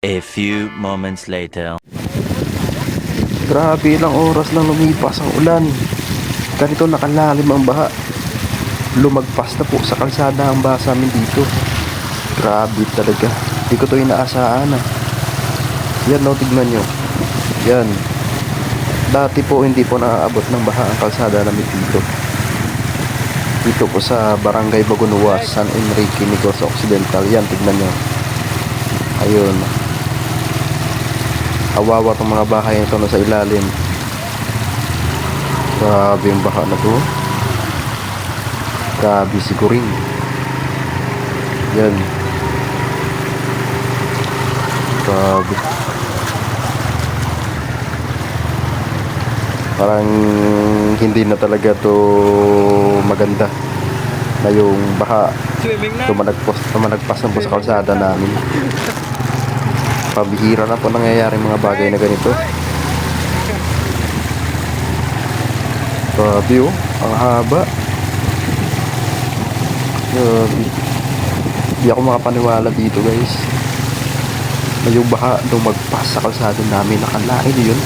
A few moments later. Grabe, ilang oras lang lumipas ang ulan. Ganito nakalalim ang baha. Lumagpas na po sa kalsada ang baha sa amin dito. Grabe talaga. Hindi ko to inaasahan ah. Yan no, tignan nyo. Yan. Dati po hindi po naaabot ng baha ang kalsada namin dito. Dito po sa Barangay Bagunuwas, San Enrique, Negros Occidental. Yan, tignan nyo. Ayun. Awawa itong mga bahay na ito nasa ilalim. Grabe yung baha na to. Grabe sigurin. Yan. Grabe. Parang hindi na talaga to maganda na yung baha tumanagpas na po sa kalsada namin. Pabihira na po nangyayari mga bagay na ganito. Grabe oh, ang haba. Grabe. Hindi ako makapaniwala dito guys na yung baha dumagpas sa kalsada namin. Nakalain yun.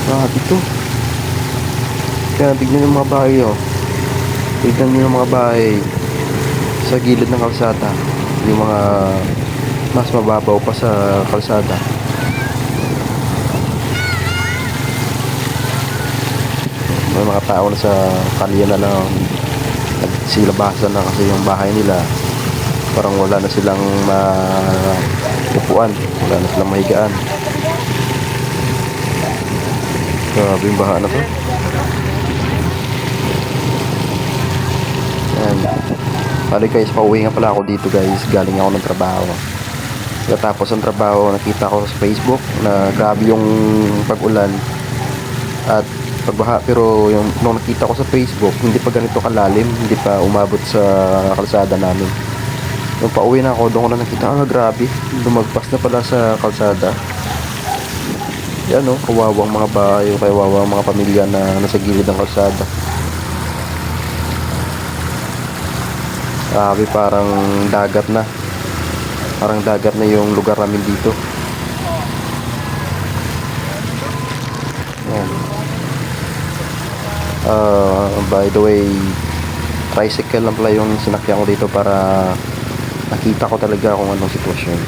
Grabe to. Kaya tignan yung mga bahay oh. Tignan nyo yung mga bahay sa gilid ng kalsada. Yung mga mas mababaw pa sa kalsada. May mga tao na sa kalye na lang nagsilabasan na kasi yung bahay nila parang wala na silang upuan, wala na silang mahigaan. Grabe yung baha na to. Yan. Balik guys, pauwi nga pala ako dito guys. Galing ako ng trabaho. Tapos ang trabaho, nakita ko sa Facebook na grabe yung pag-ulan at pagbaha. Pero yung nung nakita ko sa Facebook, hindi pa ganito kalalim, hindi pa umabot sa kalsada namin. Nung pauwi na ako, doon ko na nakita, grabe, lumagpas na pala sa kalsada. Yan o, kawawang mga bahay, kawawang mga pamilya na nasa gilid ng kalsada. Grabe, parang dagat na. Parang dagat na yung lugar namin dito. Yan. By the way, tricycle lang pala yung sinakyan ko dito para nakita ko talaga kung anong sitwasyon.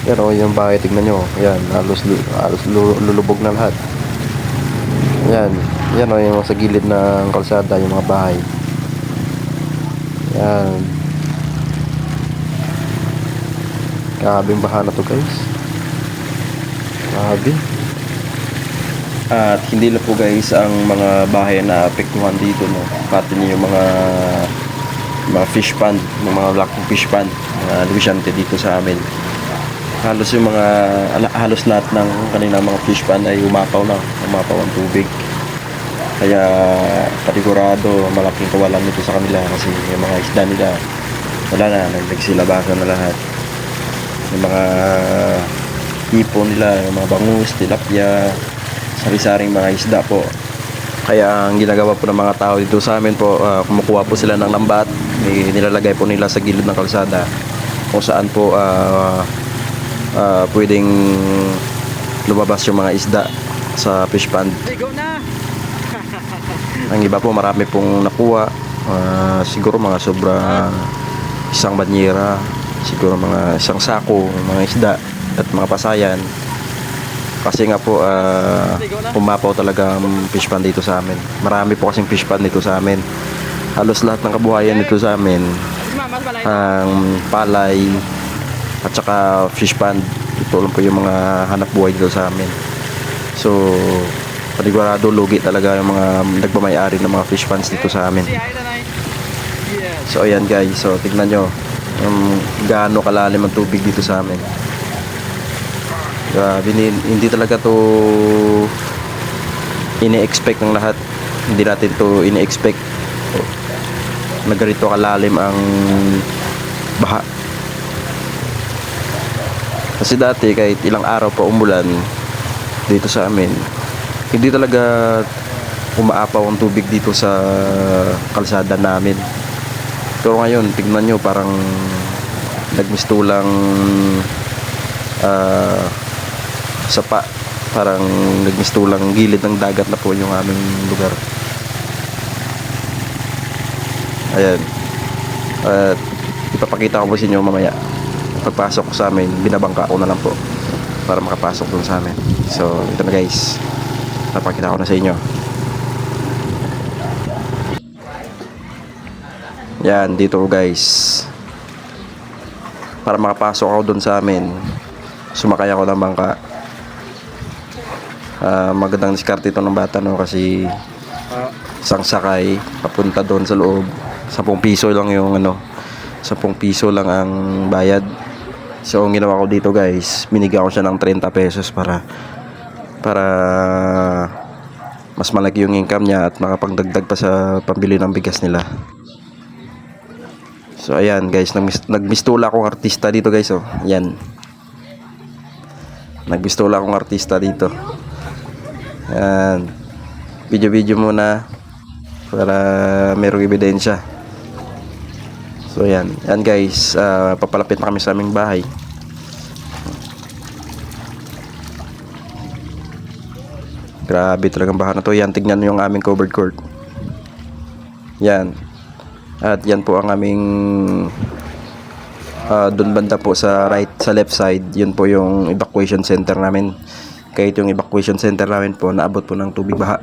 Yan o, yung bahay, tignan nyo. Yan, halos lulubog na lahat. Yan. Yan o, yung sa gilid ng kalsada, yung mga bahay. Yan. Grabe yung baha na to guys. Grabe. At hindi na po guys ang mga bahay na apektuhan dito, no. Pati yung mga fish pond, yung mga malaking fish pond na lumisyante dito sa amin. Halos yung halos lahat ng kanina mga fish pond ay umapaw ang tubig. Kaya panigurado malaking kawalan nito sa kanila kasi yung mga isda nila wala na, nagsilabasan na lahat. Yung mga hipon nila, yung mga bangus, tilapia, sari-saring mga isda po. Kaya ang ginagawa po ng mga tao dito sa amin po, kumukuha po sila ng lambat, nilalagay po nila sa gilid ng kalsada kung saan po pwedeng lumabas yung mga isda sa fish pond. Ang iba po marami pong nakuha, siguro mga sobra isang banyera, siguro mga isang sako, mga isda at mga pasayan. Kasi nga po pumapaw talaga ang fish pond dito sa amin. Marami po kasing fish pond dito sa amin. Halos lahat ng kabuhayan dito sa amin, ang palay at saka fish pond, ito lang po yung mga hanap buhay dito sa amin. So panigurado lugi talaga yung mga nagmamayari ng mga fish ponds dito sa amin. So ayan guys, so tignan nyo gaano kalalim ang tubig dito sa amin. Hindi talaga to ini-expect ng lahat. Hindi natin to ini-expect na ganito kalalim ang baha. Kasi dati kahit ilang araw pa umulan dito sa amin, hindi talaga umaapaw ang tubig dito sa kalsada namin. Pero ngayon, tignan nyo, parang nagmistulang sapa, parang nagmistulang gilid ng dagat na po yung aming lugar. Ayan. At ipapakita ko po sa inyo mamaya. Pagpasok ko sa amin, binabangka ko na lang po para makapasok dun sa amin. So ito na guys, papakita ko na sa inyo. Yan, dito guys, para makapasok ako dun sa amin, sumakay ako ng bangka. Magandang diskarte ito ng bata, no, kasi isang sakay papunta doon sa loob, 10 piso lang yung 10 piso lang ang bayad. So ang ginawa ko dito guys, binigyan ko siya ng 30 pesos para mas malaki yung income niya at makapagdagdag pa sa pambili ng bigas nila. So ayan guys, nagmistula akong artista dito guys, oh. Ayan. Nagmistula akong artista dito. Ayan. Video muna para merong ebidensya. So ayan. Ayan guys, papalapit na kami sa aming bahay. Grabe talagang baha na to. Yan, tignan yung aming covered court. Yan. At yan po ang aming dun banda po sa left side, yun po yung evacuation center namin. Kahit yung evacuation center namin po, naabot po ng tubig baha.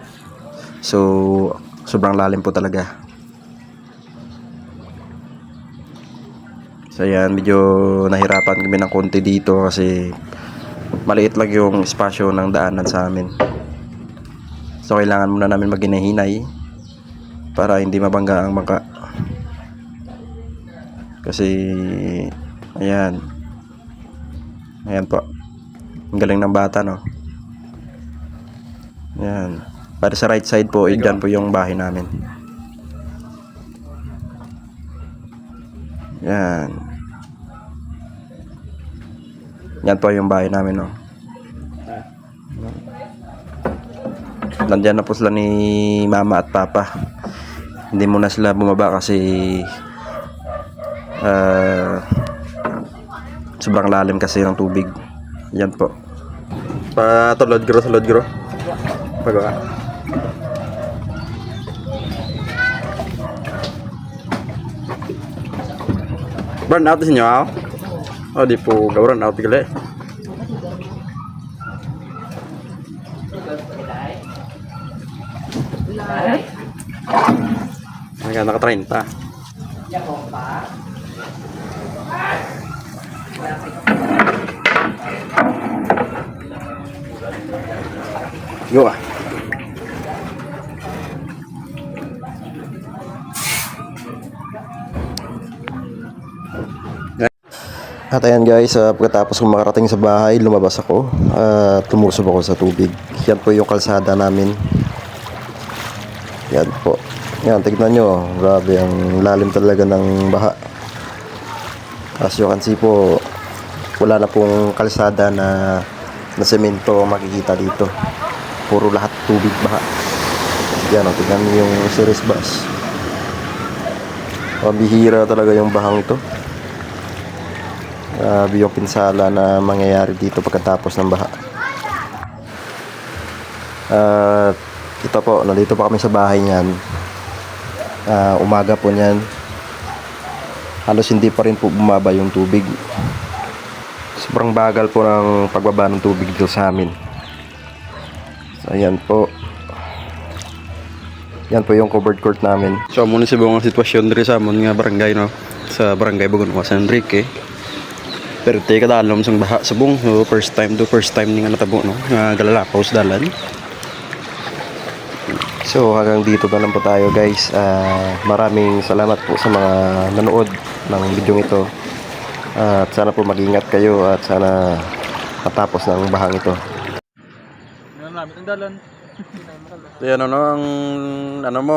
So sobrang lalim po talaga. So yan, medyo nahirapan kami ng konti dito kasi maliit lang yung espasyo ng daanan sa amin. So kailangan muna namin maghinay-hinay para hindi mabangga ang bangka. Kasi ayan. Ayan po. Ang galing ng bata, no. Ayan. Para sa right side po, dyan po yung bahay namin. Ayan. Yan po yung bahay namin, no. Nandiyan na po sila ni mama at papa. Hindi muna sila bumaba kasi sobrang lalim kasi ng tubig. Yan po. Tulad gro. Pagawa. Burn out sa inyo, ah? Oh, di po gawran out gali. Naka-30. Go ah. At ayan guys, pagkatapos kong makarating sa bahay, lumabas ako at tumusob ako sa tubig. Yan po yung kalsada namin. Yan po. Yan, tignan nyo. Grabe, ang lalim talaga ng baha. As you can see po, wala na pong kalsada na semento makikita dito. Puro lahat tubig, baha. Yan, tignan nyo yung series bus. Mabihira talaga yung bahang ito. Grabe yung pinsala na mangyayari dito pagkatapos ng baha. Ito po, nandito pa kami sa bahay niyan. Umaga po niyan. Halos hindi pa rin po bumaba yung tubig. Sobrang bagal po ng pagbaba ng tubig dito sa amin. So, ayan po. Yan po yung covered court namin. So, muna si buong sitwasyon dito sa amon nga barangay, no? Sa barangay Bagunwa, San Enrique. Pero tayo kadalom sang baha sa buong. So, first time ni nga natabo, no? Galalapaw sa dalan. So hanggang dito na lang po tayo guys. Maraming salamat po sa mga nanood ng video ito. At sana po mag-ingat kayo at sana matapos ng bahang ito. Yan namin ang dalan. So yan ang mo.